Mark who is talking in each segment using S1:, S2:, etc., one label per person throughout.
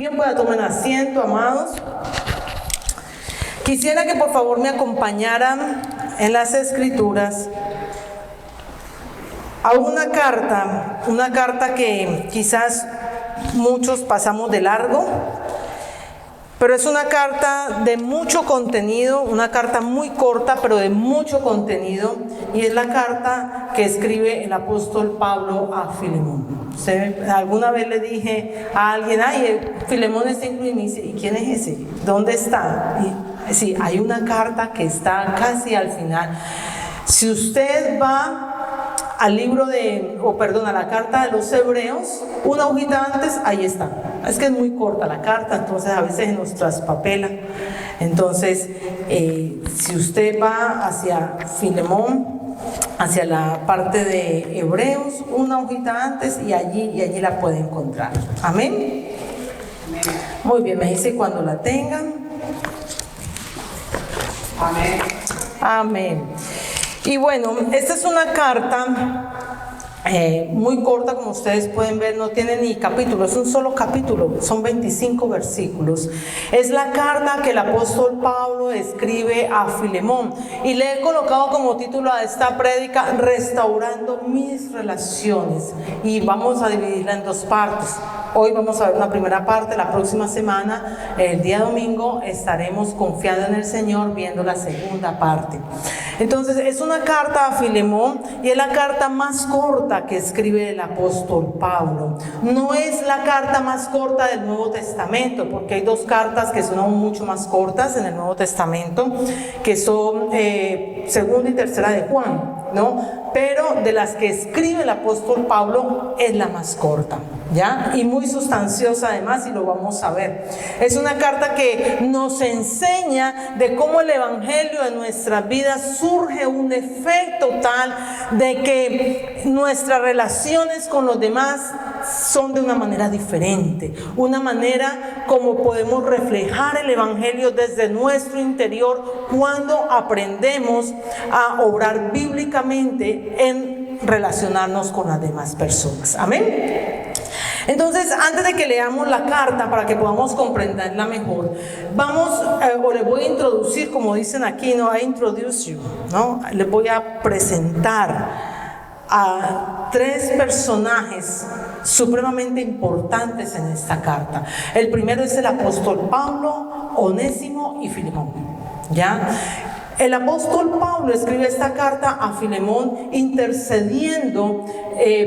S1: Bien, pues tomen asiento, amados. Quisiera que por favor me acompañaran en las Escrituras a una carta que quizás muchos pasamos de largo, pero es una carta de mucho contenido, una carta muy corta, pero de mucho contenido, y es la carta que escribe el apóstol Pablo a Filemón. Alguna vez le dije a alguien, Filemón está incluido, y me dice, ¿y quién es ese? ¿Dónde está? Y sí, hay una carta que está casi al final. Si usted va al a la carta de los Hebreos, una hojita antes, ahí está. Es que es muy corta la carta, entonces a veces nos traspapela. Entonces, si usted va hacia Filemón, hacia la parte de Hebreos, una hojita antes y allí la puede encontrar. Amén. Muy bien, me dice cuando la tengan.
S2: Amén.
S1: Amén. Y bueno, esta es una carta muy corta, como ustedes pueden ver, no tiene ni capítulo, es un solo capítulo, son 25 versículos. Es la carta que el apóstol Pablo escribe a Filemón, y le he colocado como título a esta prédica, Restaurando mis relaciones, y vamos a dividirla en dos partes. Hoy vamos a ver una primera parte, la próxima semana, el día domingo, estaremos confiando en el Señor viendo la segunda parte. Entonces, es una carta a Filemón y es la carta más corta que escribe el apóstol Pablo. No es la carta más corta del Nuevo Testamento, porque hay dos cartas que son aún mucho más cortas en el Nuevo Testamento, que son segunda y tercera de Juan, ¿no? Pero de las que escribe el apóstol Pablo es la más corta, ¿ya? Y muy sustanciosa además, y lo vamos a ver. Es una carta que nos enseña de cómo el evangelio en nuestras vidas surge un efecto tal de que nuestras relaciones con los demás son de una manera diferente, una manera como podemos reflejar el evangelio desde nuestro interior cuando aprendemos a obrar bíblicamente en relacionarnos con las demás personas. Amén. Entonces, antes de que leamos la carta para que podamos comprenderla mejor, les voy a introducir, como dicen aquí, ¿no? I introduce you, ¿no? Les voy a presentar a tres personajes supremamente importantes en esta carta. El primero es el apóstol Pablo, Onésimo y Filemón, ¿ya? El apóstol Pablo escribe esta carta a Filemón intercediendo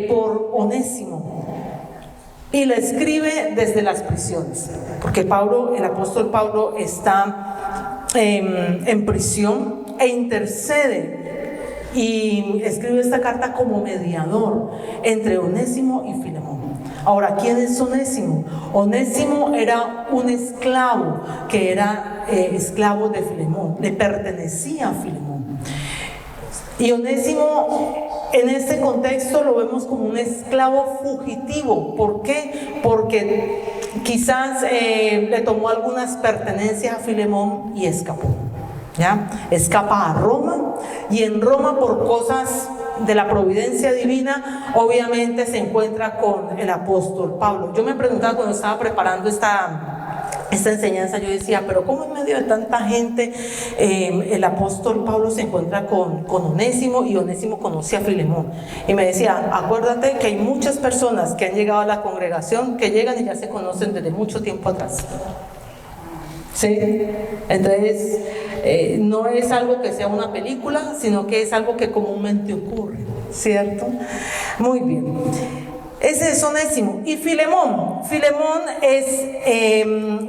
S1: por Onésimo, y la escribe desde las prisiones, porque el apóstol Pablo está en prisión e intercede y escribe esta carta como mediador entre Onésimo y Filemón. Ahora, ¿quién es Onésimo? Onésimo era un esclavo que era esclavo de Filemón, le pertenecía a Filemón. Y Onésimo en este contexto lo vemos como un esclavo fugitivo. ¿Por qué? Porque quizás le tomó algunas pertenencias a Filemón y escapó, ¿ya? Escapa a Roma, y en Roma, por cosas de la providencia divina, obviamente se encuentra con el apóstol Pablo. Yo me preguntaba cuando estaba preparando esta enseñanza, yo decía, pero ¿cómo en medio de tanta gente el apóstol Pablo se encuentra con Onésimo, y Onésimo conoce a Filemón? Y me decía, acuérdate que hay muchas personas que han llegado a la congregación que llegan y ya se conocen desde mucho tiempo atrás. ¿Sí? Entonces, no es algo que sea una película, sino que es algo que comúnmente ocurre, ¿cierto? Muy bien. Ese es Onésimo. Y Filemón es,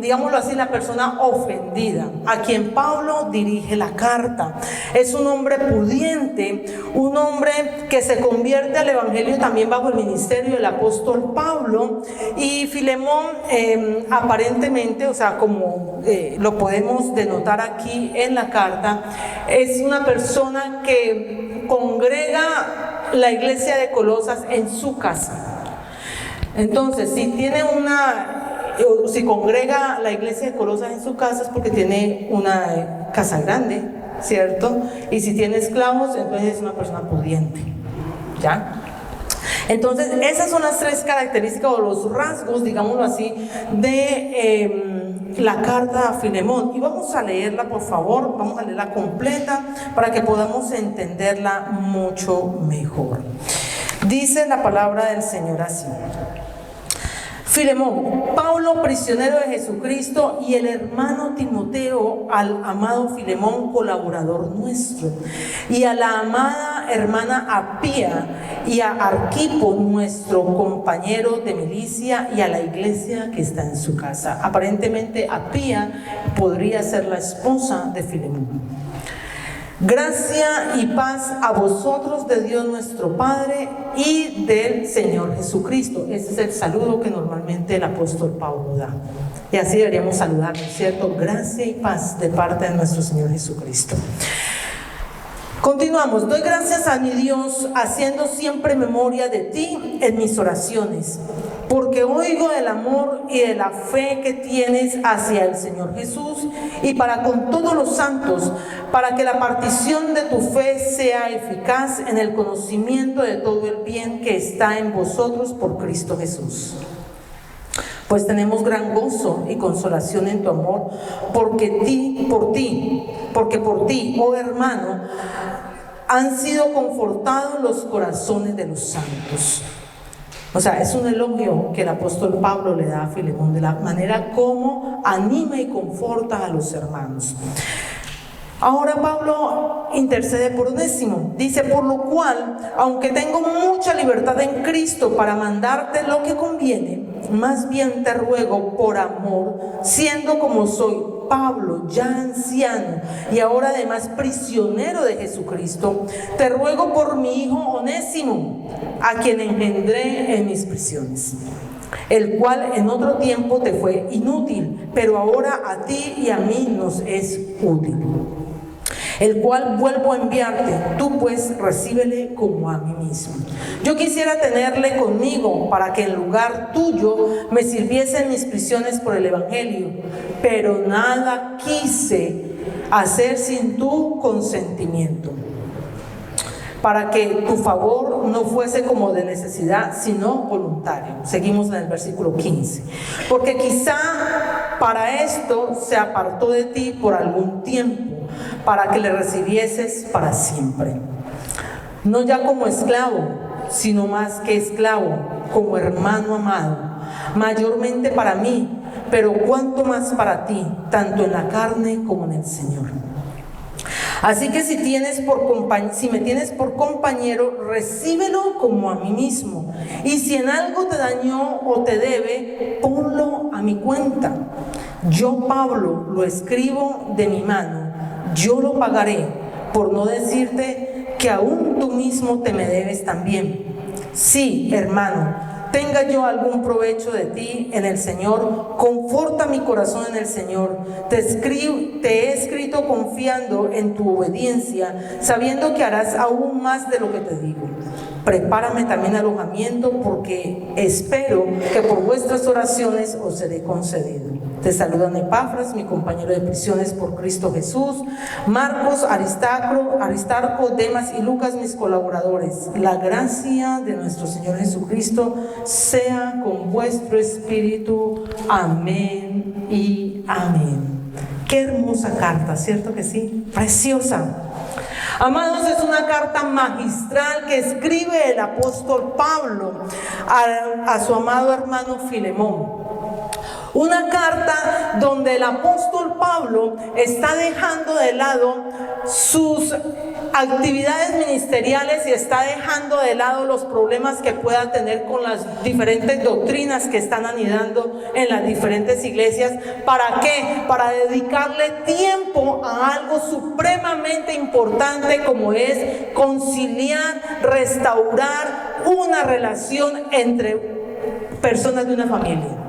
S1: digámoslo así, la persona ofendida, a quien Pablo dirige la carta. Es un hombre pudiente, un hombre que se convierte al evangelio también bajo el ministerio del apóstol Pablo. Y Filemón, aparentemente, o sea, como lo podemos denotar aquí en la carta, es una persona que congrega la iglesia de Colosas en su casa. Entonces, si congrega la iglesia de Colosas en su casa, es porque tiene una casa grande, ¿cierto? Y si tiene esclavos, entonces es una persona pudiente, ¿ya? Entonces, esas son las tres características o los rasgos, digámoslo así, de la carta a Filemón. Y vamos a leerla, por favor, vamos a leerla completa para que podamos entenderla mucho mejor. Dice la palabra del Señor así: Filemón, Pablo, prisionero de Jesucristo, y el hermano Timoteo, al amado Filemón, colaborador nuestro, y a la amada hermana Apía, y a Arquipo, nuestro compañero de milicia, y a la iglesia que está en su casa. Aparentemente Apía podría ser la esposa de Filemón. Gracia y paz a vosotros de Dios nuestro Padre y del Señor Jesucristo. Ese es el saludo que normalmente el apóstol Pablo da. Y así deberíamos saludar, ¿no es cierto? Gracia y paz de parte de nuestro Señor Jesucristo. Continuamos. Doy gracias a mi Dios, haciendo siempre memoria de ti en mis oraciones, porque oigo del amor y de la fe que tienes hacia el Señor Jesús y para con todos los santos, para que la partición de tu fe sea eficaz en el conocimiento de todo el bien que está en vosotros por Cristo Jesús. Pues tenemos gran gozo y consolación en tu amor, porque por ti, oh hermano, han sido confortados los corazones de los santos. O sea, es un elogio que el apóstol Pablo le da a Filemón de la manera como anima y conforta a los hermanos. Ahora Pablo intercede por Onésimo. Dice: por lo cual, aunque tengo mucha libertad en Cristo para mandarte lo que conviene, más bien te ruego por amor, siendo como soy Pablo, ya anciano y ahora además prisionero de Jesucristo, te ruego por mi hijo Onésimo, a quien engendré en mis prisiones, el cual en otro tiempo te fue inútil, pero ahora a ti y a mí nos es útil, el cual vuelvo a enviarte. Tú pues recíbele como a mí mismo. Yo quisiera tenerle conmigo para que en lugar tuyo me sirviese en mis prisiones por el Evangelio, pero nada quise hacer sin tu consentimiento, para que tu favor no fuese como de necesidad, sino voluntario. Seguimos en el versículo 15. Porque quizá para esto se apartó de ti por algún tiempo, para que le recibieses para siempre, no ya como esclavo, sino más que esclavo, como hermano amado, mayormente para mí, pero cuanto más para ti, tanto en la carne como en el Señor. Así que si me tienes por compañero, recíbelo como a mí mismo. Y si en algo te dañó o te debe, ponlo a mi cuenta. Yo, Pablo, lo escribo de mi mano. Yo lo pagaré, por no decirte que aún tú mismo te me debes también. Sí, hermano, tenga yo algún provecho de ti en el Señor, conforta mi corazón en el Señor. Te he escrito confiando en tu obediencia, sabiendo que harás aún más de lo que te digo. Prepárame también alojamiento, porque espero que por vuestras oraciones os seré concedido. Te saludan Epafras, mi compañero de prisiones por Cristo Jesús, Marcos, Aristarco, Demas y Lucas, mis colaboradores. La gracia de nuestro Señor Jesucristo sea con vuestro espíritu. Amén y amén. Qué hermosa carta, ¿cierto que sí? Preciosa. Amados, es una carta magistral que escribe el apóstol Pablo a su amado hermano Filemón. Una carta donde el apóstol Pablo está dejando de lado sus actividades ministeriales y está dejando de lado los problemas que pueda tener con las diferentes doctrinas que están anidando en las diferentes iglesias. ¿Para qué? Para dedicarle tiempo a algo supremamente importante, como es conciliar, restaurar una relación entre personas de una familia.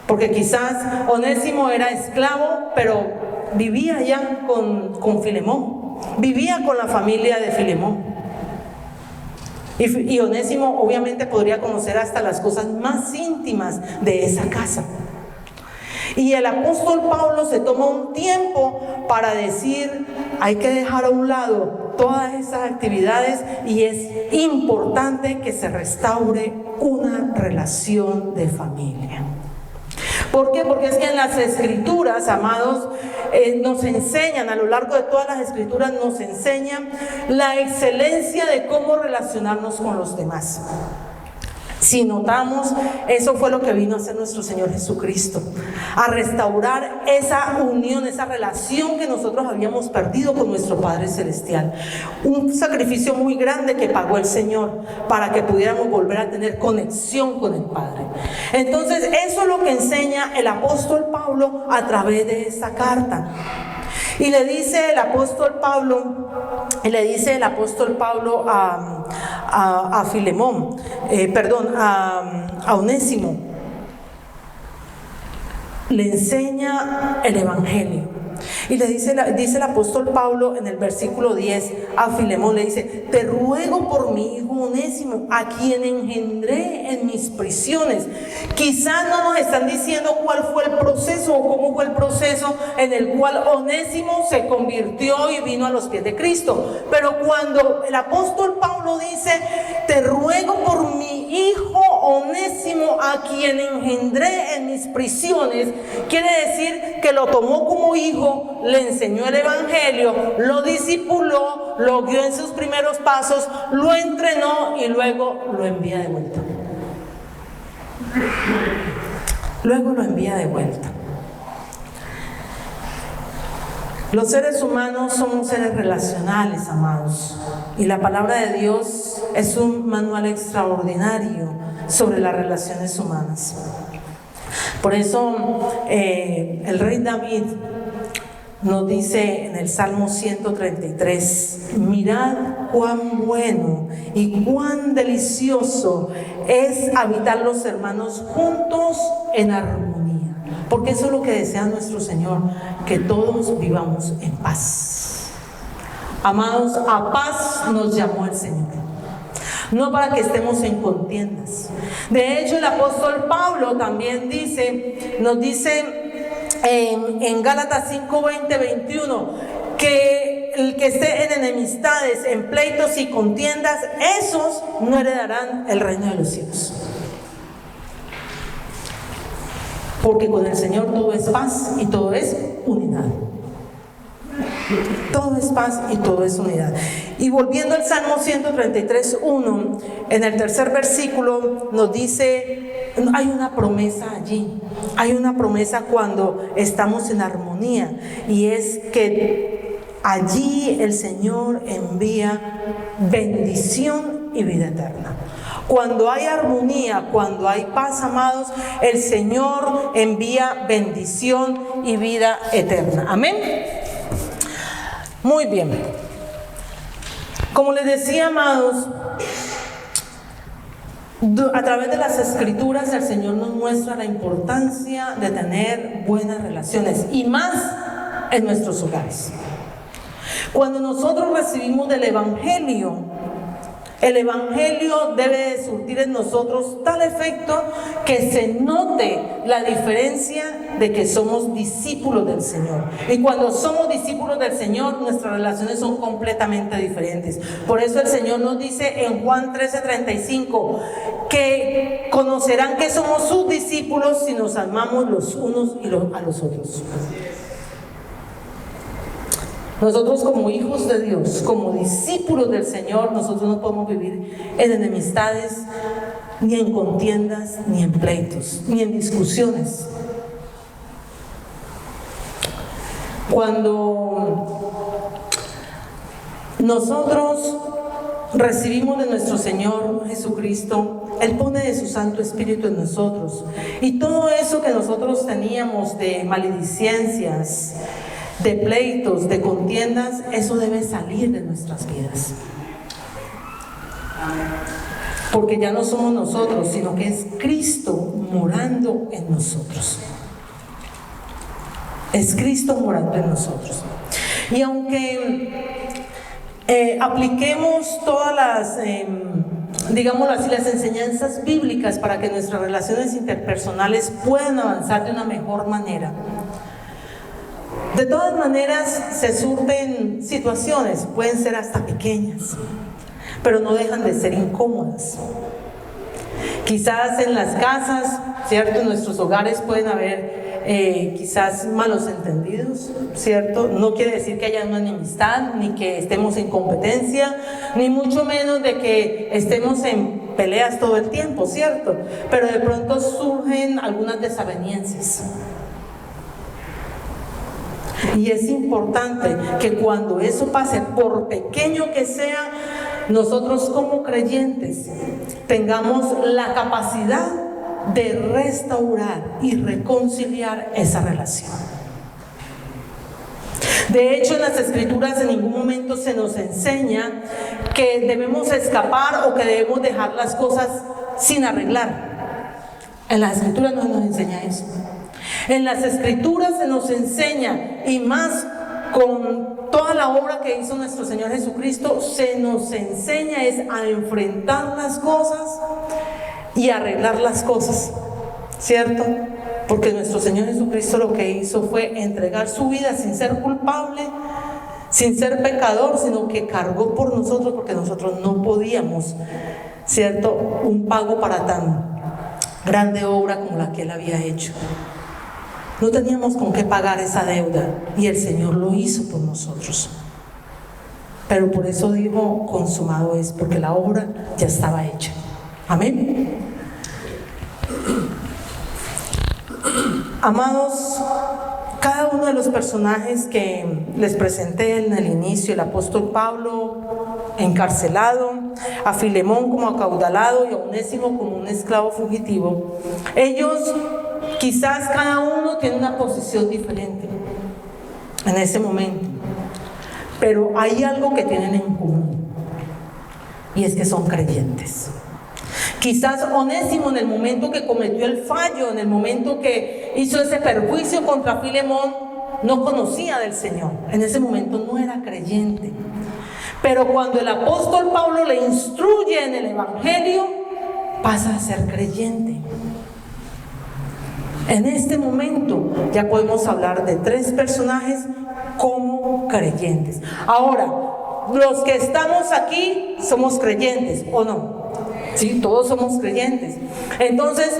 S1: Porque quizás Onésimo era esclavo, pero vivía ya con Filemón, vivía con la familia de Filemón. Y Onésimo obviamente podría conocer hasta las cosas más íntimas de esa casa. Y el apóstol Pablo se toma un tiempo para decir, hay que dejar a un lado todas esas actividades y es importante que se restaure una relación de familia. ¿Por qué? Porque es que en las escrituras, amados, nos enseñan, a lo largo de todas las escrituras nos enseñan la excelencia de cómo relacionarnos con los demás. Si notamos, eso fue lo que vino a hacer nuestro Señor Jesucristo, a restaurar esa unión, esa relación que nosotros habíamos perdido con nuestro Padre Celestial. Un sacrificio muy grande que pagó el Señor para que pudiéramos volver a tener conexión con el Padre. Entonces, eso es lo que enseña el apóstol Pablo a través de esta carta. Y le dice el apóstol Pablo a Filemón, a Onésimo, le enseña el evangelio. Y le dice el apóstol Pablo en el versículo 10 a Filemón, le dice: te ruego por mi hijo Onésimo, a quien engendré en mis prisiones. Quizás no nos están diciendo cuál fue el proceso o cómo fue el proceso en el cual Onésimo se convirtió y vino a los pies de Cristo. Pero cuando el apóstol Pablo dice: te ruego por mi hijo Onésimo, a quien engendré en mis prisiones, quiere decir que lo tomó como hijo, le enseñó el evangelio, lo discipuló, lo guió en sus primeros pasos, lo entrenó y luego lo envía de vuelta. Los seres humanos somos seres relacionales, amados, y la palabra de Dios es un manual extraordinario sobre las relaciones humanas. Por eso el rey David nos dice en el Salmo 133: mirad cuán bueno y cuán delicioso es habitar los hermanos juntos en armonía. Porque eso es lo que desea nuestro Señor, que todos vivamos en paz. Amados, a paz nos llamó el Señor, no para que estemos en contiendas. De hecho, el apóstol Pablo también nos dice en Gálatas 5, 20, 21, que el que esté en enemistades, en pleitos y contiendas, esos no heredarán el reino de los cielos. Porque con el Señor todo es paz y todo es unidad. Todo es paz y todo es unidad. Y volviendo al Salmo 133, 1, en el tercer versículo nos dice, hay una promesa allí, hay una promesa cuando estamos en armonía, y es que allí el Señor envía bendición y vida eterna. Cuando hay armonía, cuando hay paz, amados, el Señor envía bendición y vida eterna. Amén. Muy bien. Como les decía, amados, a través de las escrituras el Señor nos muestra la importancia de tener buenas relaciones, y más en nuestros hogares. Cuando nosotros recibimos del Evangelio, el Evangelio debe de surtir en nosotros tal efecto que se note la diferencia de que somos discípulos del Señor. Y cuando somos discípulos del Señor, nuestras relaciones son completamente diferentes. Por eso el Señor nos dice en Juan 13:35 que conocerán que somos sus discípulos si nos amamos los unos a los otros. Nosotros, como hijos de Dios, como discípulos del Señor, nosotros no podemos vivir en enemistades, ni en contiendas, ni en pleitos, ni en discusiones. Cuando nosotros recibimos de nuestro Señor Jesucristo, Él pone de su Santo Espíritu en nosotros, y todo eso que nosotros teníamos de maledicencias, de pleitos, de contiendas, eso debe salir de nuestras vidas. Porque ya no somos nosotros, sino que es Cristo morando en nosotros. Es Cristo morando en nosotros. Y aunque apliquemos todas digámoslo así, las enseñanzas bíblicas para que nuestras relaciones interpersonales puedan avanzar de una mejor manera. De todas maneras, se surten situaciones, pueden ser hasta pequeñas, pero no dejan de ser incómodas. Quizás en las casas, ¿cierto? En nuestros hogares pueden haber quizás malos entendidos, ¿cierto? No quiere decir que haya una enemistad, ni que estemos en competencia, ni mucho menos de que estemos en peleas todo el tiempo, ¿cierto? Pero de pronto surgen algunas desavenencias. Y es importante que cuando eso pase, por pequeño que sea, nosotros como creyentes tengamos la capacidad de restaurar y reconciliar esa relación. De hecho, en las Escrituras en ningún momento se nos enseña que debemos escapar o que debemos dejar las cosas sin arreglar. En las Escrituras no se nos enseña eso. En las Escrituras se nos enseña, y más con toda la obra que hizo nuestro Señor Jesucristo, se nos enseña es a enfrentar las cosas y arreglar las cosas, ¿cierto? Porque nuestro Señor Jesucristo lo que hizo fue entregar su vida sin ser culpable, sin ser pecador, sino que cargó por nosotros, porque nosotros no podíamos, ¿cierto?, un pago para tan grande obra como la que Él había hecho. No teníamos con qué pagar esa deuda y el Señor lo hizo por nosotros. Pero por eso dijo, consumado es, porque la obra ya estaba hecha. Amén. Amados, cada uno de los personajes que les presenté en el inicio, el apóstol Pablo encarcelado, a Filemón como acaudalado y a Onésimo como un esclavo fugitivo, ellos quizás cada uno tiene una posición diferente en ese momento, pero hay algo que tienen en común, y es que son creyentes. Quizás Onésimo, en el momento que cometió el fallo, en el momento que hizo ese perjuicio contra Filemón, no conocía del Señor. En ese momento no era creyente. Pero cuando el apóstol Pablo le instruye en el Evangelio, pasa a ser creyente. En este momento ya podemos hablar de 3 personajes como creyentes. Ahora, los que estamos aquí somos creyentes, ¿o no? Sí, todos somos creyentes. Entonces,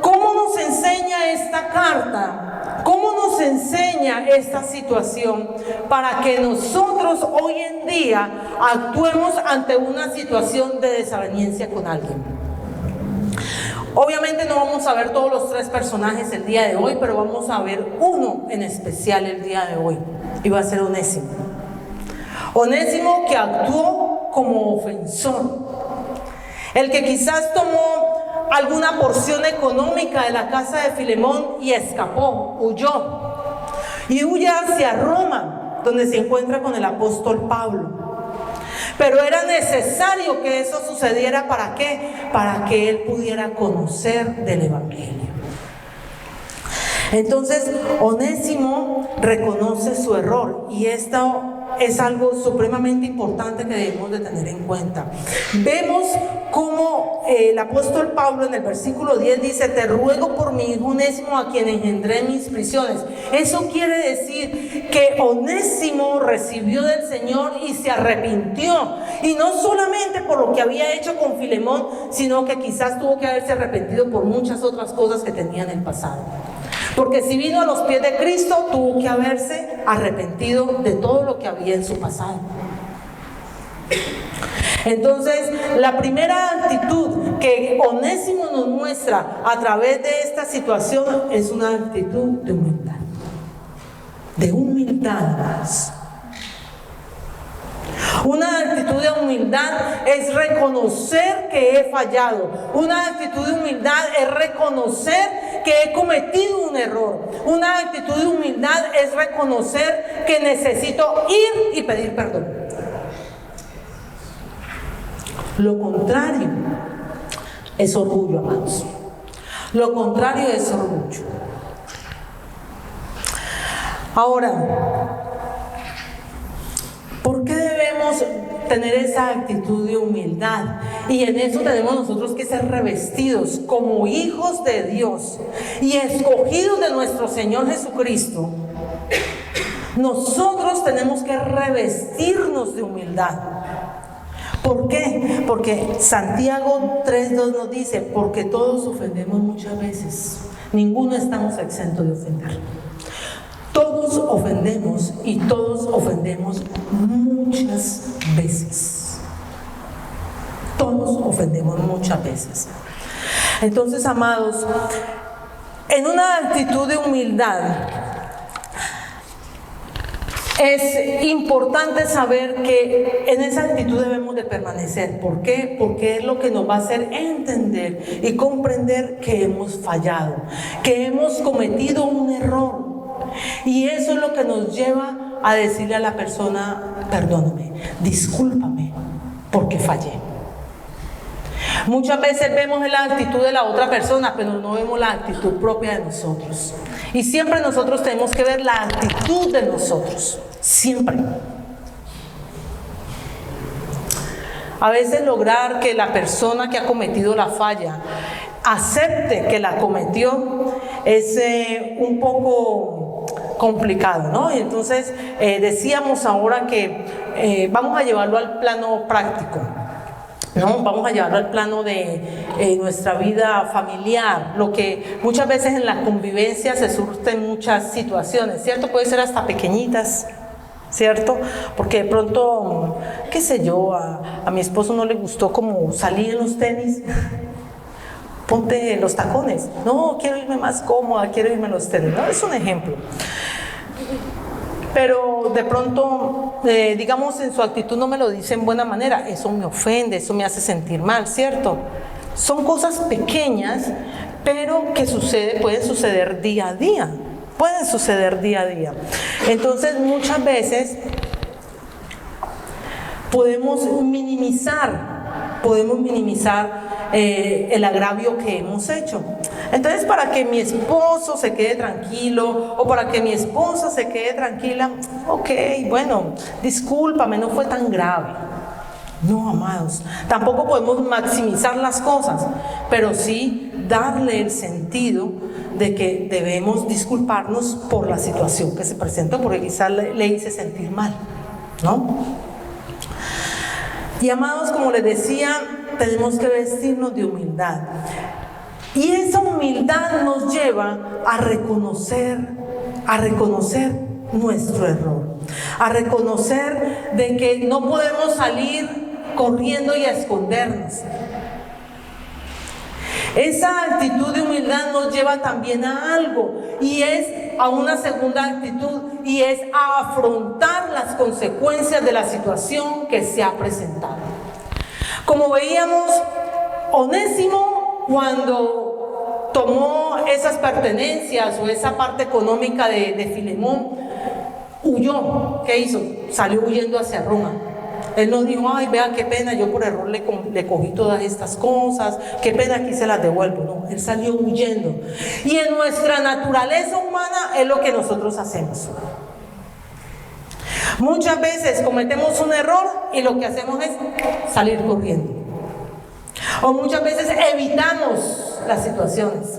S1: ¿cómo nos enseña esta carta? ¿Cómo nos enseña esta situación para que nosotros hoy en día actuemos ante una situación de desaveniencia con alguien? Obviamente no vamos a ver todos los 3 personajes el día de hoy, pero vamos a ver uno en especial el día de hoy, y va a ser Onésimo. Onésimo, que actuó como ofensor, el que quizás tomó alguna porción económica de la casa de Filemón y escapó, huyó, y huye hacia Roma, donde se encuentra con el apóstol Pablo. Pero era necesario que eso sucediera, ¿para qué? Para que él pudiera conocer del Evangelio. Entonces, Onésimo reconoce su error, y esto es algo supremamente importante que debemos de tener en cuenta. Vemos cómo el apóstol Pablo en el versículo 10 dice: te ruego por mi hijo Onésimo, a quien engendré en mis prisiones. Eso quiere decir que Onésimo recibió del Señor y se arrepintió, y no solamente por lo que había hecho con Filemón, sino que quizás tuvo que haberse arrepentido por muchas otras cosas que tenía en el pasado. Porque si vino a los pies de Cristo, tuvo que haberse arrepentido de todo lo que había en su pasado. Entonces, la primera actitud que Onésimo nos muestra a través de esta situación es una actitud de humildad. De humildad. Una actitud de humildad es reconocer que he fallado. Una actitud de humildad es reconocer que he cometido un error. Una actitud de humildad es reconocer que necesito ir y pedir perdón. Lo contrario es orgullo, amados. Lo contrario es orgullo. Ahora, ¿por qué debemos tener esa actitud de humildad. Y en eso tenemos nosotros que ser revestidos como hijos de Dios y escogidos de nuestro Señor Jesucristo. Nosotros tenemos que revestirnos de humildad. ¿Por qué? Porque Santiago 3:2 nos dice, porque todos ofendemos muchas veces. Ninguno estamos exentos de ofender. Todos ofendemos y todos ofendemos muchas veces. Todos ofendemos muchas veces. Entonces, amados, en una actitud de humildad, es importante saber que en esa actitud debemos de permanecer. ¿Por qué? Porque es lo que nos va a hacer entender y comprender que hemos fallado, que hemos cometido un error. Y eso es lo que nos lleva a decirle a la persona, perdóname, discúlpame, porque fallé. Muchas veces vemos la actitud de la otra persona, pero no vemos la actitud propia de nosotros. Y siempre nosotros tenemos que ver la actitud de nosotros, siempre. A veces lograr que la persona que ha cometido la falla acepte que la cometió es un poco complicado, ¿no? Y entonces decíamos ahora que vamos a llevarlo al plano práctico, ¿no? Vamos a llevarlo al plano de nuestra vida familiar, lo que muchas veces en la convivencia se surten muchas situaciones, ¿cierto? Puede ser hasta pequeñitas, ¿cierto? Porque de pronto, qué sé yo, a mi esposo no le gustó como salir en los tenis. Ponte los tacones. No, quiero irme más cómoda, quiero irme en los tenis. No, es un ejemplo. Pero de pronto, digamos, en su actitud no me lo dice en buena manera. Eso me ofende, eso me hace sentir mal, ¿cierto? Son cosas pequeñas, pero que pueden suceder día a día. Pueden suceder día a día. Entonces, muchas veces podemos minimizar el agravio que hemos hecho. Entonces, para que mi esposo se quede tranquilo o para que mi esposa se quede tranquila, ok, bueno, discúlpame, no fue tan grave. No, amados, tampoco podemos maximizar las cosas, pero sí darle el sentido de que debemos disculparnos por la situación que se presentó, porque quizás le hice sentir mal, ¿no? Y amados, como les decía, tenemos que vestirnos de humildad. Y esa humildad nos lleva a reconocer nuestro error, a reconocer de que no podemos salir corriendo y a escondernos. Esa actitud de humildad nos lleva también a algo, y es a una segunda actitud, y es a afrontar las consecuencias de la situación que se ha presentado. Como veíamos, Onésimo, cuando tomó esas pertenencias o esa parte económica de Filemón, huyó. ¿Qué hizo? Salió huyendo hacia Roma. Él no dijo, ay, vea qué pena, yo por error le cogí todas estas cosas, qué pena, aquí se las devuelvo. No, él salió huyendo. Y en nuestra naturaleza humana es lo que nosotros hacemos. Muchas veces cometemos un error y lo que hacemos es salir corriendo. O muchas veces evitamos las situaciones,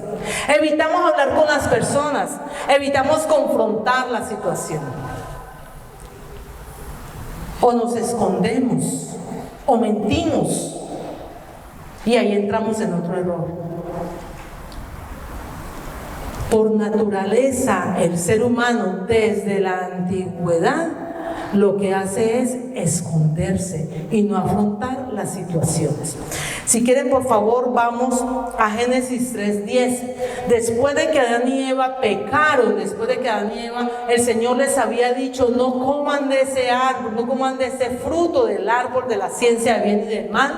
S1: evitamos hablar con las personas, evitamos confrontar la situación. O nos escondemos, o mentimos, y ahí entramos en otro error. Por naturaleza, el ser humano desde la antigüedad lo que hace es esconderse y no afrontar las situaciones. Si quieren, por favor, vamos a Génesis 3:10. Después de que Adán y Eva pecaron, después de que Adán y Eva, el Señor les había dicho, no coman de ese árbol, no coman de ese fruto del árbol de la ciencia del bien y del mal.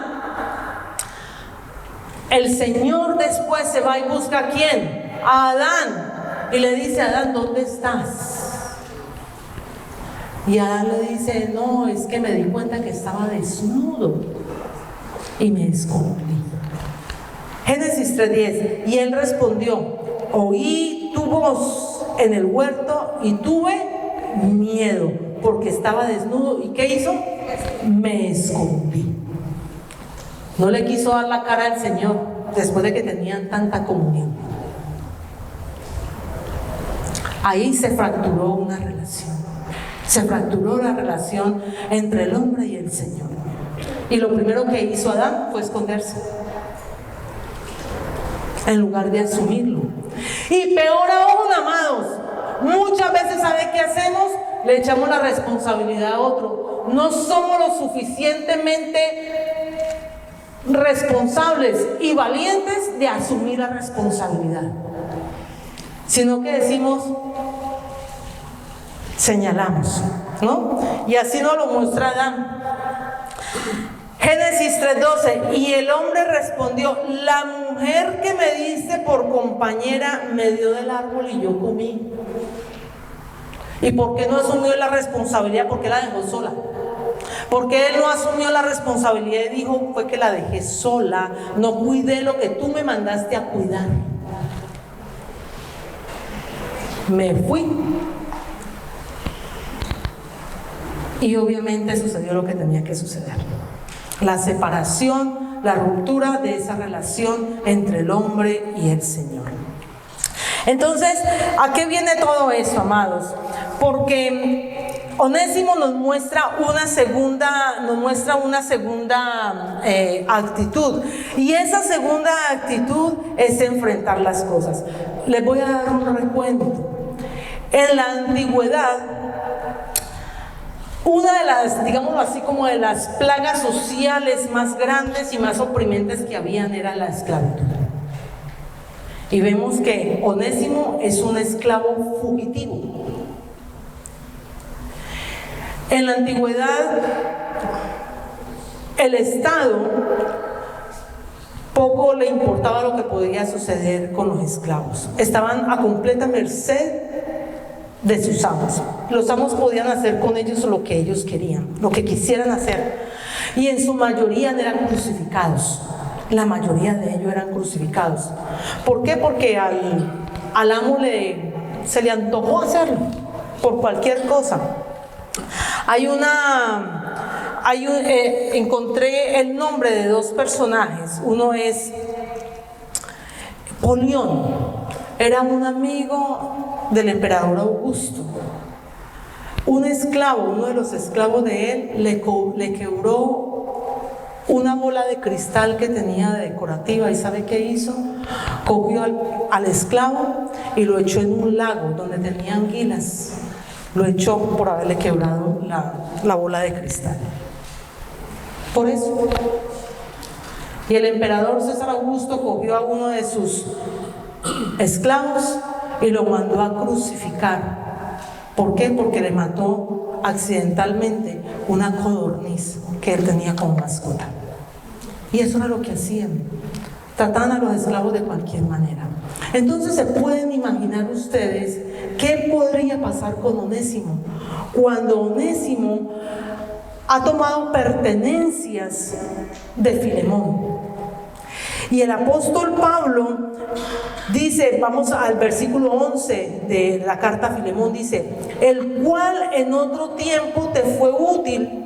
S1: El Señor después se va y busca ¿a quién? A Adán. Y le dice a Adán, ¿dónde estás? Y Adán le dice, no, es que me di cuenta que estaba desnudo y me escondí. Génesis 3:10. Y él respondió, oí tu voz en el huerto y tuve miedo porque estaba desnudo. ¿Y qué hizo? me escondí. No le quiso dar la cara al Señor después de que tenían tanta comunión. Ahí se fracturó una relación. Se fracturó la relación entre el hombre y el Señor. Y lo primero que hizo Adán fue esconderse, en lugar de asumirlo. Y peor aún, amados, muchas veces, ¿sabe qué hacemos? Le echamos la responsabilidad a otro. No somos lo suficientemente responsables y valientes de asumir la responsabilidad, sino que decimos, señalamos, ¿no? Y así nos lo muestra Adán. Génesis 3:12, y el hombre respondió, la mujer que me diste por compañera me dio del árbol y yo comí. ¿Y por qué no asumió la responsabilidad? ¿Por qué la dejó sola? Porque él no asumió la responsabilidad y dijo, fue que la dejé sola, no cuidé lo que tú me mandaste a cuidar. Me fui. Y obviamente sucedió lo que tenía que suceder. La separación, la ruptura de esa relación entre el hombre y el Señor. Entonces, ¿a qué viene todo eso, amados? Porque Onésimo nos muestra una segunda actitud. Y esa segunda actitud es enfrentar las cosas. Les voy a dar un recuento. En la antigüedad, una de las, digámoslo así, como de las plagas sociales más grandes y más oprimentes que habían era la esclavitud. Y vemos que Onésimo es un esclavo fugitivo. En la antigüedad, el Estado poco le importaba lo que podía suceder con los esclavos. Estaban a completa merced de sus amos. Los amos podían hacer con ellos lo que ellos querían, lo que quisieran hacer. Y en su mayoría eran crucificados. La mayoría de ellos eran crucificados. ¿Por qué? Porque al amo se le antojó hacerlo, por cualquier cosa. Encontré el nombre de dos personajes. Uno es Polión. Era un amigo del emperador Augusto. Un esclavo, uno de los esclavos de él, le quebró una bola de cristal que tenía de decorativa. ¿Y sabe qué hizo? Cogió al esclavo y lo echó en un lago donde tenía anguilas. Lo echó por haberle quebrado la bola de cristal. Por eso. Y el emperador César Augusto cogió a uno de sus esclavos y lo mandó a crucificar. ¿Por qué? Porque le mató accidentalmente una codorniz que él tenía como mascota. Y eso era lo que hacían. Trataban a los esclavos de cualquier manera. Entonces se pueden imaginar ustedes qué podría pasar con Onésimo cuando Onésimo ha tomado pertenencias de Filemón. Y el apóstol Pablo dice, vamos al versículo 11 de la carta a Filemón, dice, el cual en otro tiempo te fue útil,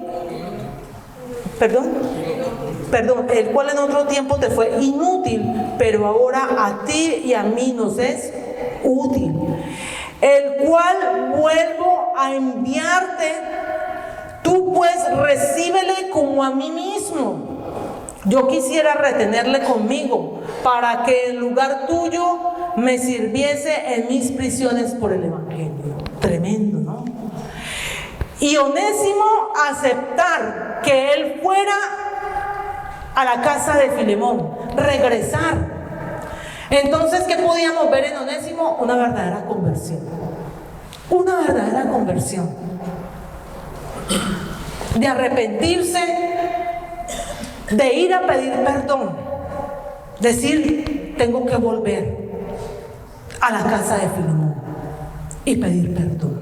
S1: el cual en otro tiempo te fue inútil, pero ahora a ti y a mí nos es útil, el cual vuelvo a enviarte, tú pues recíbele como a mí mismo. Yo quisiera retenerle conmigo para que en lugar tuyo me sirviese en mis prisiones por el evangelio. Tremendo, ¿no? Y Onésimo aceptar que él fuera a la casa de Filemón, regresar. Entonces, ¿qué podíamos ver en Onésimo? Una verdadera conversión. Una verdadera conversión. De arrepentirse, de ir a pedir perdón, decir, tengo que volver a la casa de Filemón y pedir perdón.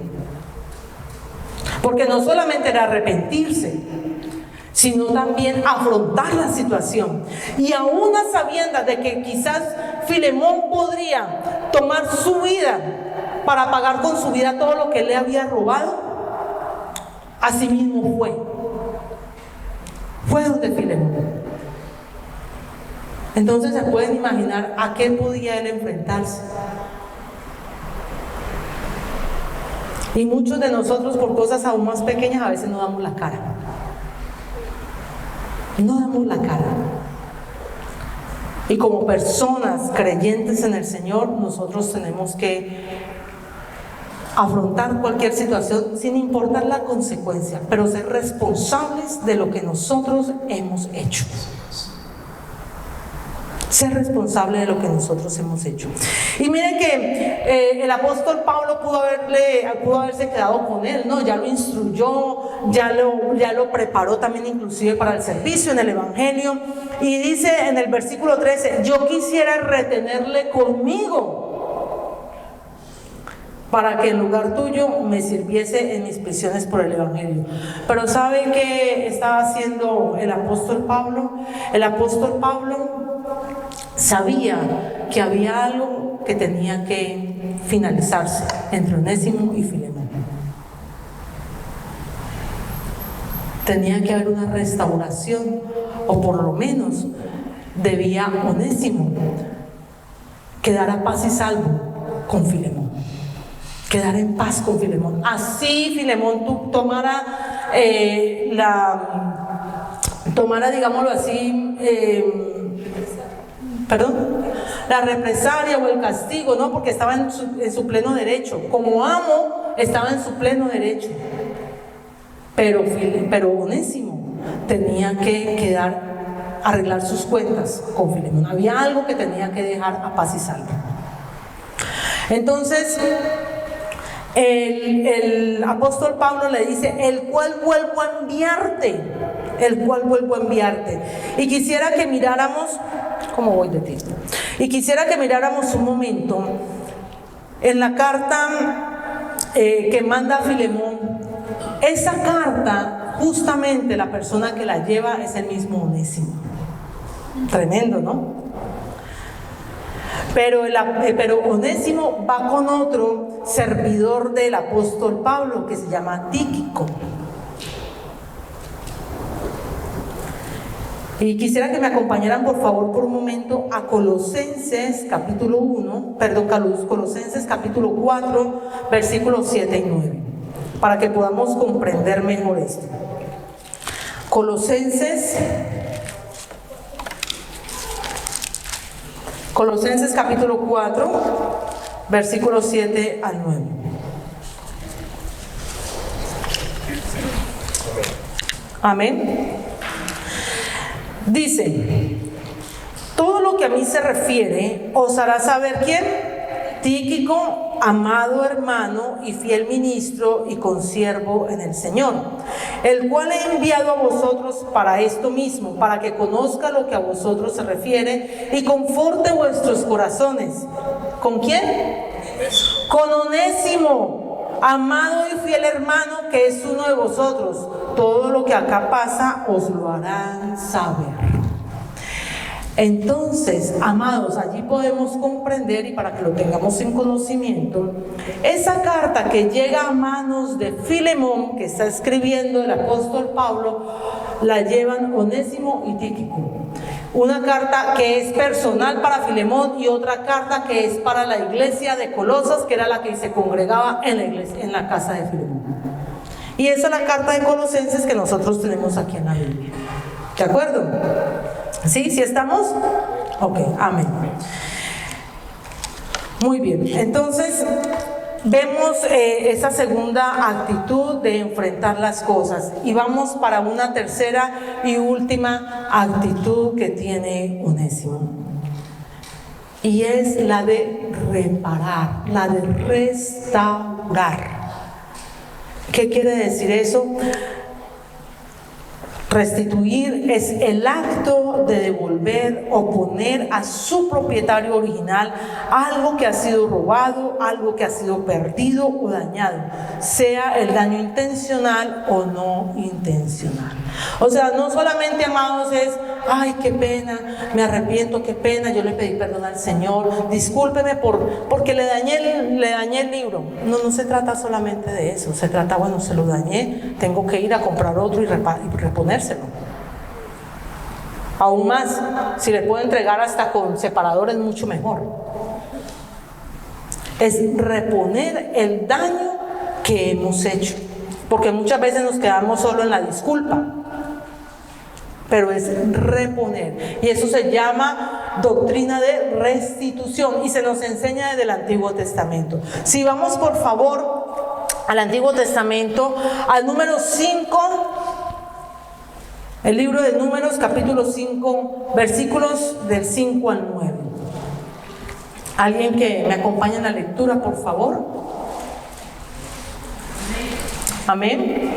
S1: Porque no solamente era arrepentirse, sino también afrontar la situación. Y aún a sabiendas de que quizás Filemón podría tomar su vida para pagar con su vida todo lo que le había robado, así mismo fue. fue donde Filemón. Entonces se pueden imaginar a qué podía él enfrentarse. Y muchos de nosotros, por cosas aún más pequeñas, a veces no damos la cara. No damos la cara. Y como personas creyentes en el Señor, nosotros tenemos que afrontar cualquier situación sin importar la consecuencia, pero ser responsables de lo que nosotros hemos hecho. Ser responsable de lo que nosotros hemos hecho. Y miren que el apóstol Pablo pudo haberse quedado con él, ¿no? Ya lo instruyó, ya lo preparó también inclusive para el servicio en el Evangelio. Y dice en el versículo 13: yo quisiera retenerle conmigo para que en lugar tuyo me sirviese en mis prisiones por el Evangelio. Pero ¿sabe qué estaba haciendo el apóstol Pablo? El apóstol Pablo sabía que había algo que tenía que finalizarse entre Onésimo y Filemón. Tenía que haber una restauración, o por lo menos debía Onésimo quedar a paz y salvo con Filemón, quedar en paz con Filemón. Así Filemón tomara, digámoslo así, la represalia o el castigo, ¿no? Porque estaba en su pleno derecho. Como amo, estaba en su pleno derecho. Pero Onésimo tenía que arreglar sus cuentas con Filemón. Había algo que tenía que dejar a paz y salvo. Entonces, el apóstol Pablo le dice: el cual vuelvo a enviarte. Y quisiera que miráramos, ¿cómo voy de tiempo? Y quisiera que miráramos un momento en la carta que manda Filemón. Esa carta, justamente la persona que la lleva es el mismo Onésimo. Tremendo, ¿no? Pero Onésimo va con otro servidor del apóstol Pablo que se llama Tíquico. Y quisiera que me acompañaran por favor por un momento a Colosenses capítulo 4, versículos 7 y 9, para que podamos comprender mejor esto. Colosenses capítulo 4, versículos 7 al 9. Amén. Dice: todo lo que a mí se refiere os hará saber ¿quién? Tíquico, amado hermano y fiel ministro y consiervo en el Señor, el cual he enviado a vosotros para esto mismo, para que conozca lo que a vosotros se refiere y conforte vuestros corazones. ¿Con quién? Con Onésimo, amado y fiel hermano, que es uno de vosotros. Todo lo que acá pasa os lo harán saber. Entonces, amados, allí podemos comprender, y para que lo tengamos en conocimiento, esa carta que llega a manos de Filemón, que está escribiendo el apóstol Pablo, la llevan Onésimo y Tíquico. Una carta que es personal para Filemón y otra carta que es para la iglesia de Colosas, que era la que se congregaba en la casa de Filemón. Y esa es la carta de Colosenses que nosotros tenemos aquí en la Biblia. ¿De acuerdo? ¿Sí? ¿Sí estamos? Ok, amén. Muy bien, entonces vemos esa segunda actitud de enfrentar las cosas y vamos para una tercera y última actitud que tiene Onésimo, y es la de reparar, la de restaurar. ¿Qué quiere decir eso? Restituir es el acto de devolver o poner a su propietario original algo que ha sido robado, algo que ha sido perdido o dañado, sea el daño intencional o no intencional. O sea, no solamente, amados, es: ay, qué pena, me arrepiento, qué pena, yo le pedí perdón al Señor, discúlpeme porque le dañé el libro. No se trata solamente de eso, se trata, bueno, se lo dañé, tengo que ir a comprar otro y reponérselo. Aún más, si le puedo entregar hasta con separadores, mucho mejor. Es reponer el daño que hemos hecho, porque muchas veces nos quedamos solo en la disculpa, pero es reponer, y eso se llama doctrina de restitución, y se nos enseña desde el Antiguo Testamento. Si vamos por favor al Antiguo Testamento, al número 5, el libro de Números, capítulo 5, versículos del 5 al 9. ¿Alguien que me acompañe en la lectura, por favor? Amén.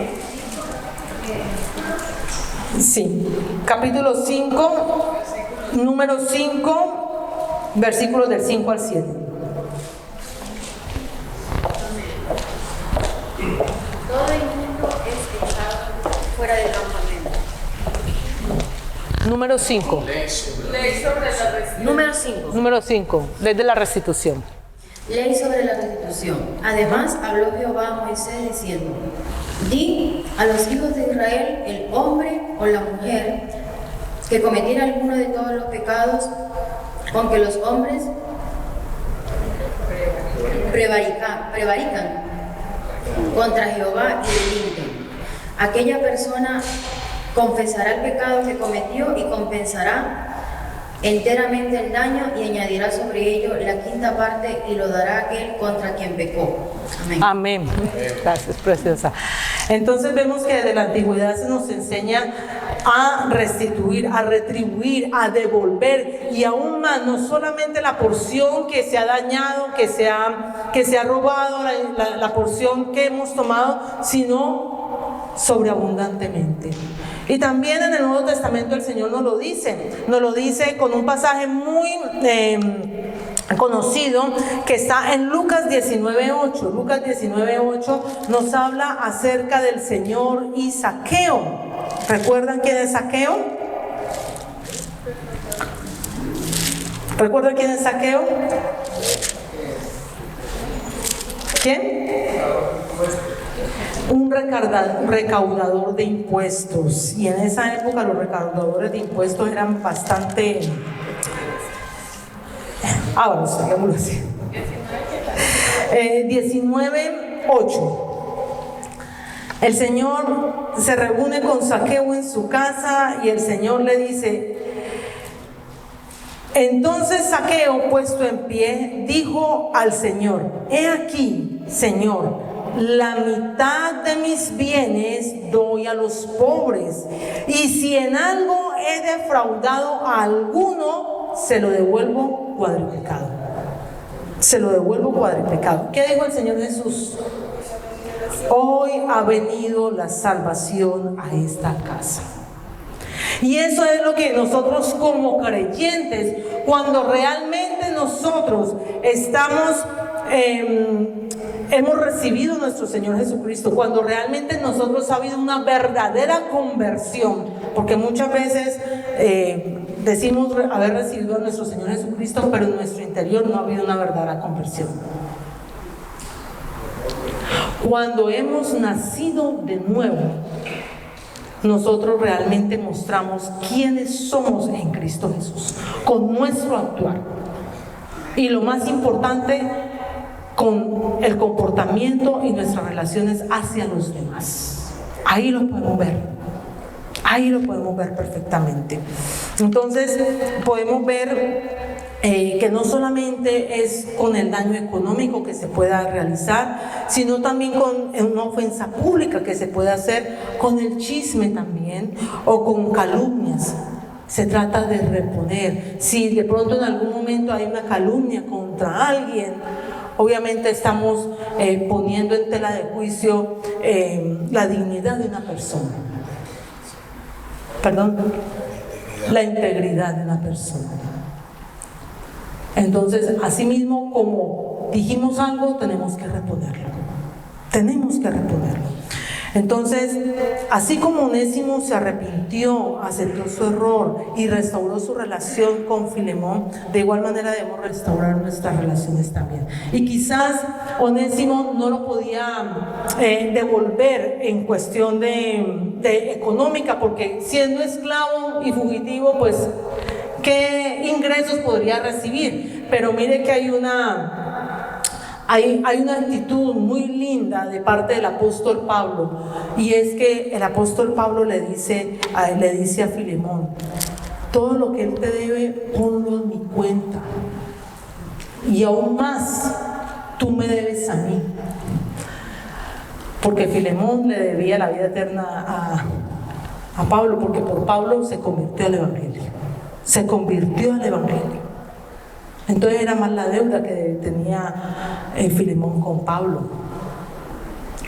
S1: Sí, capítulo 5, número 5, versículos del 5 al 7.
S2: Todo el mundo es echado fuera del campamento.
S1: Número 5.
S2: Ley sobre la restitución. Número 5.
S1: Número 5, desde la restitución.
S2: Ley sobre la restitución. Además, habló Jehová a Moisés diciendo: di a los hijos de Israel, el hombre o la mujer que cometiera alguno de todos los pecados con que los hombres prevarican contra Jehová y delinquen. Aquella persona confesará el pecado que cometió y compensará enteramente el daño y añadirá sobre ello la quinta parte y lo dará a aquel contra quien pecó. Amén.
S1: Amén. Gracias, preciosa. Entonces vemos que desde la antigüedad se nos enseña a restituir, a retribuir, a devolver, y aún más, no solamente la porción que se ha dañado, que se ha robado, la porción que hemos tomado, sino sobreabundantemente. Y también en el Nuevo Testamento el Señor nos lo dice con un pasaje muy conocido que está en Lucas 19:8. Lucas 19:8 nos habla acerca del Señor y Zaqueo. ¿Recuerdan quién es Zaqueo? ¿Recuerdan quién es Zaqueo? ¿Quién? Un recaudador de impuestos, y en esa época los recaudadores de impuestos eran bastante... Ahora, digámoslo así. 19:8. El Señor se reúne con Zaqueo en su casa y el Señor le dice: entonces Zaqueo, puesto en pie, dijo al Señor: he aquí, Señor, la mitad de mis bienes doy a los pobres, y si en algo he defraudado a alguno, se lo devuelvo cuadruplicado. Se lo devuelvo cuadruplicado. ¿Qué dijo el Señor Jesús? Hoy ha venido la salvación a esta casa. Y eso es lo que nosotros como creyentes, cuando realmente nosotros hemos recibido a nuestro Señor Jesucristo, cuando realmente en nosotros ha habido una verdadera conversión, porque muchas veces decimos haber recibido a nuestro Señor Jesucristo, pero en nuestro interior no ha habido una verdadera conversión. Cuando hemos nacido de nuevo, nosotros realmente mostramos quiénes somos en Cristo Jesús, con nuestro actuar. Y lo más importante, con el comportamiento y nuestras relaciones hacia los demás. Ahí lo podemos ver. Ahí lo podemos ver perfectamente. Entonces, podemos ver que no solamente es con el daño económico que se pueda realizar, sino también con una ofensa pública que se puede hacer, con el chisme también, o con calumnias. Se trata de reponer. Si de pronto en algún momento hay una calumnia contra alguien, obviamente estamos poniendo en tela de juicio la dignidad de una persona. La integridad de una persona. Entonces, asimismo, como dijimos algo, tenemos que reponerlo. Tenemos que reponerlo. Entonces, así como Onésimo se arrepintió, aceptó su error y restauró su relación con Filemón, de igual manera debemos restaurar nuestras relaciones también. Y quizás Onésimo no lo podía devolver en cuestión de económica, porque siendo esclavo y fugitivo, pues, ¿qué ingresos podría recibir? Pero mire que hay una actitud muy linda de parte del apóstol Pablo, y es que el apóstol Pablo le dice a Filemón: todo lo que él te debe, ponlo en mi cuenta, y aún más, tú me debes a mí. Porque Filemón le debía la vida eterna a Pablo, porque por Pablo se convirtió al Evangelio. Entonces era más la deuda que tenía Filemón con Pablo.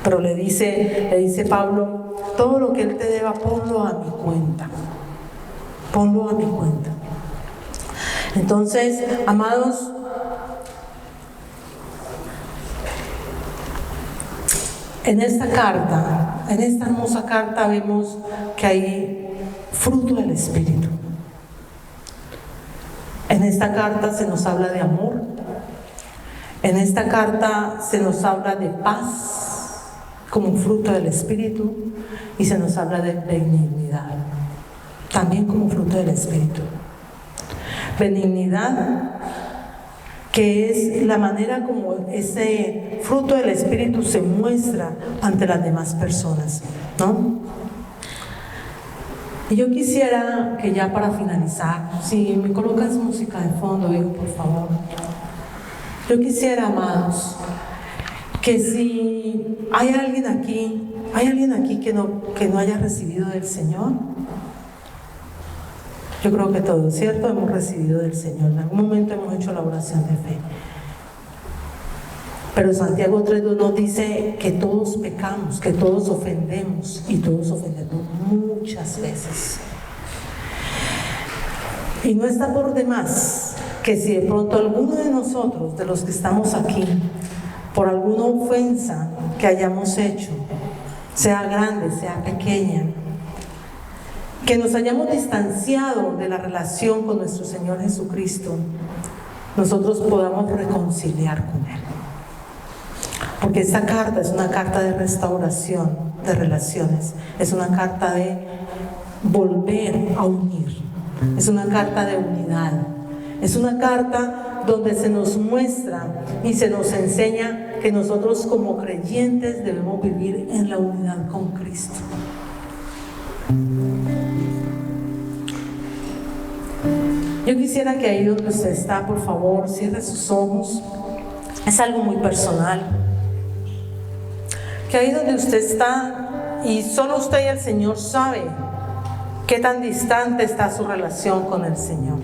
S1: Pero le dice Pablo: todo lo que él te deba, ponlo a mi cuenta. Entonces, amados, en esta hermosa carta, vemos que hay fruto del Espíritu. En esta carta se nos habla de amor. En esta carta se nos habla de paz como fruto del Espíritu, y se nos habla de benignidad también como fruto del Espíritu. Benignidad, que es la manera como ese fruto del Espíritu se muestra ante las demás personas, ¿no? Y yo quisiera que ya para finalizar, si me colocas música de fondo, hijo, por favor. Yo quisiera, amados, que si hay alguien aquí que no haya recibido del Señor. Yo creo que todos, ¿cierto? Hemos recibido del Señor. En algún momento hemos hecho la oración de fe. Pero Santiago 3:2 nos dice que todos pecamos, que todos ofendemos, y todos ofendemos muchas veces. Y no está por demás que si de pronto alguno de nosotros, de los que estamos aquí, por alguna ofensa que hayamos hecho, sea grande, sea pequeña, que nos hayamos distanciado de la relación con nuestro Señor Jesucristo, nosotros podamos reconciliar con Él. Porque esta carta es una carta de restauración de relaciones, es una carta de volver a unir, es una carta de unidad, es una carta donde se nos muestra y se nos enseña que nosotros como creyentes debemos vivir en la unidad con Cristo. Yo quisiera que ahí donde usted está, por favor, cierre sus ojos. Es algo muy personal. Que ahí donde usted está, y solo usted y el Señor sabe qué tan distante está su relación con el Señor.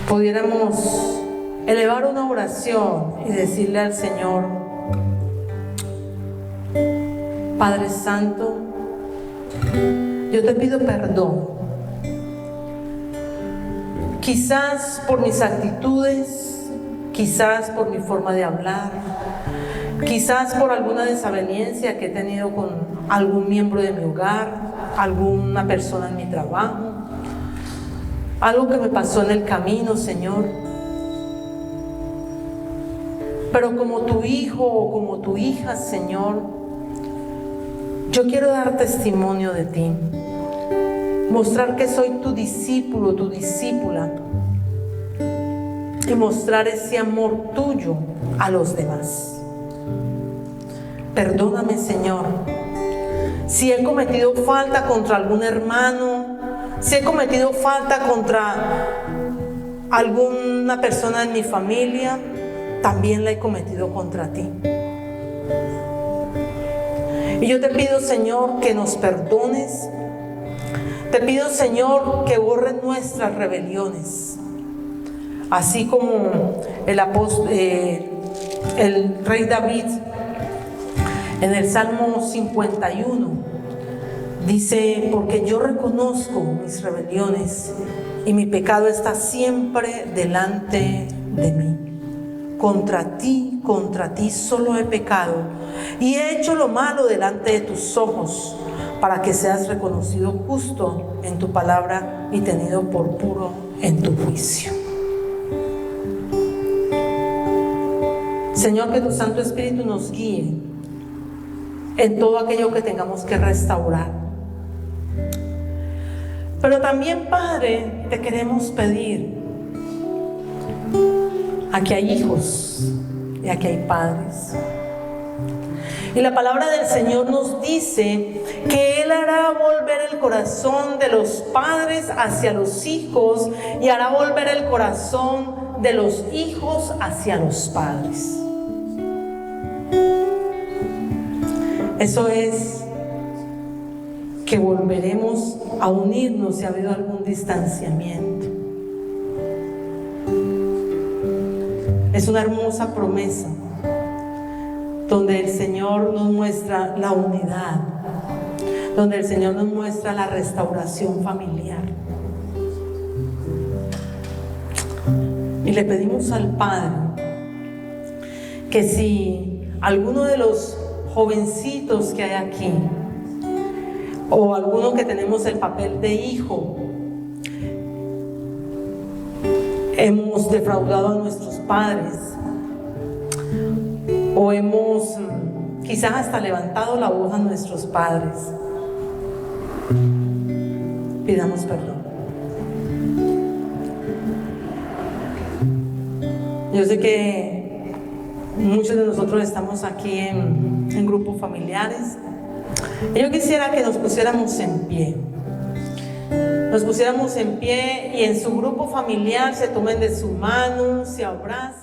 S1: Pudiéramos elevar una oración y decirle al Señor: Padre Santo, yo te pido perdón, quizás por mis actitudes, quizás por mi forma de hablar, quizás por alguna desaveniencia que he tenido con algún miembro de mi hogar, alguna persona en mi trabajo, algo que me pasó en el camino, Señor. Pero como tu hijo o como tu hija, Señor, yo quiero dar testimonio de ti, mostrar que soy tu discípulo, tu discípula, y mostrar ese amor tuyo a los demás. Perdóname, Señor, si he cometido falta contra algún hermano, si he cometido falta contra alguna persona en mi familia, también la he cometido contra ti. Y yo te pido, Señor, que nos perdones. Te pido, Señor, que borres nuestras rebeliones. Así como el rey David en el Salmo 51 dice: porque yo reconozco mis rebeliones y mi pecado está siempre delante de mí. contra ti solo he pecado y he hecho lo malo delante de tus ojos, para que seas reconocido justo en tu palabra y tenido por puro en tu juicio. Señor, que tu Santo Espíritu nos guíe en todo aquello que tengamos que restaurar. Pero también, Padre, te queremos pedir, aquí hay hijos y aquí hay padres. Y la palabra del Señor nos dice que Él hará volver el corazón de los padres hacia los hijos y hará volver el corazón de los hijos hacia los padres. Eso es que volveremos a unirnos si ha habido algún distanciamiento. Es una hermosa promesa donde el Señor nos muestra la unidad, donde el Señor nos muestra la restauración familiar. Y le pedimos al Padre que si alguno de los jovencitos que hay aquí, o alguno que tenemos el papel de hijo, hemos defraudado a nuestros padres, o hemos quizás hasta levantado la voz a nuestros padres, pidamos perdón. Yo sé que muchos de nosotros estamos aquí en grupos familiares. Yo quisiera que nos pusiéramos en pie. Nos pusiéramos en pie y en su grupo familiar se tomen de su mano, se abracen.